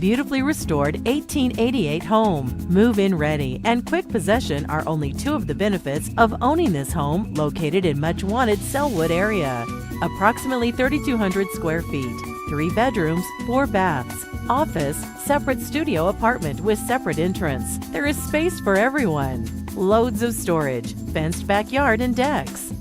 beautifully restored 1888 home. Move-in ready and quick possession are only two of the benefits of owning this home located in much-wanted Sellwood area. Approximately 3,200 square feet, 3 bedrooms, 4 baths, office, separate studio apartment with separate entrance. There is space for everyone. Loads of storage, fenced backyard and decks.